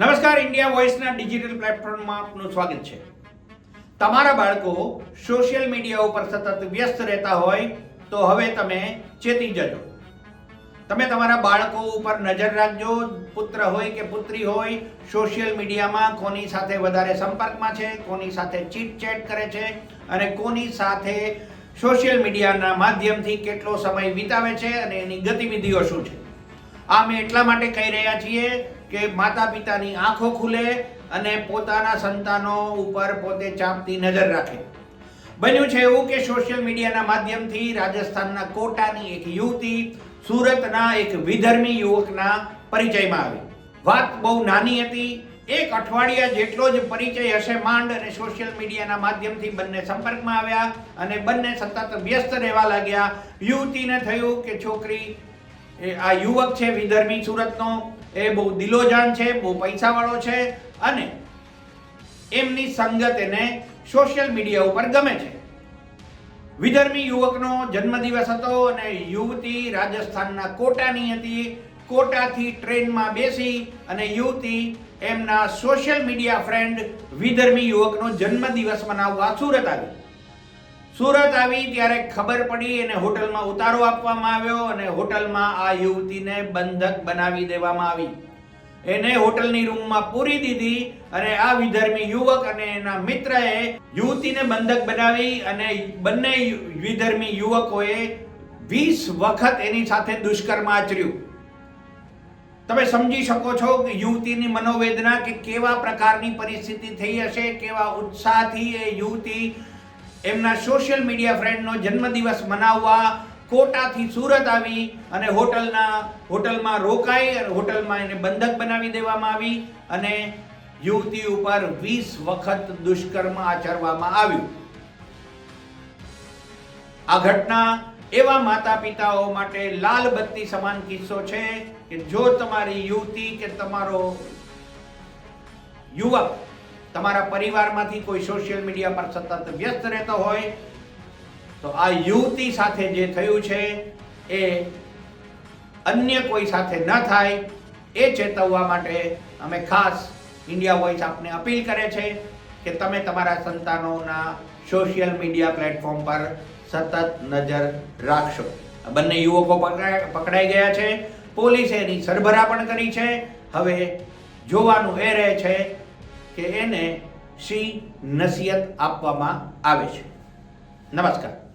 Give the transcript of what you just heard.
નમસ્કાર, India વોઇસના digital પ્લેટફોર્મમાં આપનું સ્વાગત છે. તમારા બાળકો સોશિયલ મીડિયા ઉપર સતત વ્યસ્ત રહેતા હોય તો હવે તમે ચેતી જજો. તમે તમારા બાળકો ઉપર નજર રાખજો. પુત્ર હોય કે પુત્રી હોય, સોશિયલ મીડિયામાં કોની સાથે વધારે સંપર્કમાં છે, કોની સાથે ચીટ ચેટ કરે છે અને કોની સાથે સોશિયલ મીડિયાના માધ્યમથી કેટલો સમય વિતાવે છે અને એની ગતિવિધિઓ શું છે. આ અમે એટલા માટે કહી રહ્યા છીએ કે માતા પિતાની આંખો ખુલે અને પોતાના સંતાનો ઉપર પોતે ચાંપતી નજર રાખે. બન્યું છે એવું કે સોશિયલ મીડિયાના માધ્યમથી રાજસ્થાનના કોટાની એક યુવતી સુરતના એક વિધર્મી યુવકના પરિચયમાં આવી. વાત બહુ નાની હતી. એક અઠવાડિયા જેટલો જ પરિચય હશે માંડ, અને સોશિયલ મીડિયાના માધ્યમથી બંને સંપર્કમાં આવ્યા અને બંને સતત વ્યસ્ત રહેવા લાગ્યા. યુવતીને થયું કે છોકરી આ યુવક છે વિધર્મી સુરતનો, એ બહુ દિલોજાન છે, બહુ પૈસાવાળો છે અને એમની સંગત એને સોશિયલ મીડિયા ઉપર ગમે છે. વિધર્મી યુવકનો જન્મદિવસ હતો અને યુવતી રાજસ્થાનના કોટાની હતી. કોટાથી ટ્રેનમાં બેસી અને યુવતી એમના સોશિયલ મીડિયા ફ્રેન્ડ વિધર્મી યુવકનો જન્મદિવસ મનાવવા સુરત આવી. સુરત આવી ત્યારે ખબર પડી અને હોટલમાં ઉતારો આપવામાં આવ્યો અને હોટલમાં આ યુવતીને બંધક બનાવી દેવામાં આવી. એને હોટલની રૂમમાં પૂરી દીધી અને આ વિધર્મી યુવક અને એના મિત્રએ યુવતીને બંધક બનાવી અને બંને વિધર્મી યુવકોએ 20 વખત એની સાથે દુષ્કર્મ આચર્યું. તમે સમજી શકો છો કે યુવતીની મનોવેદના, કે કેવા પ્રકારની પરિસ્થિતિ થઈ હશે, કેવા ઉત્સાહથી એ યુવતી એમના સોશિયલ મીડિયા ફ્રેન્ડનો જન્મદિવસ મનાવવા કોટાથી સુરત આવી અને હોટલમાં રોકાઈ અને હોટલમાં એને બંધક બનાવી દેવામાં આવી અને યુવતી ઉપર 20 વખત દુષ્કર્મ આચરવામાં આવ્યું. આ ઘટના એવા માતા પિતાઓ માટે લાલ બત્તી સમાન કિસ્સો છે કે જો તમારી યુવતી કે તમારો યુવક તમારા પરિવારમાંથી કોઈ સોશિયલ મીડિયા પર સતત વ્યસ્ત રહેતો હોય તો આ યુવતી સાથે જે થયું છે એ અન્ય કોઈ સાથે ન થાય એ ચેતવવા માટે અમે ખાસ ઇન્ડિયા વોઇસ આપને અપીલ કરે છે કે તમે તમારા સંતાનોના સોશિયલ મીડિયા પ્લેટફોર્મ પર સતત નજર રાખશો. બંને યુવકો પકડાઈ ગયા છે. પોલીસે એની સરભરા પણ કરી છે. હવે જોવાનું એ રહે છે કે એને શી નસીહત આપવામાં આવે છે. નમસ્કાર.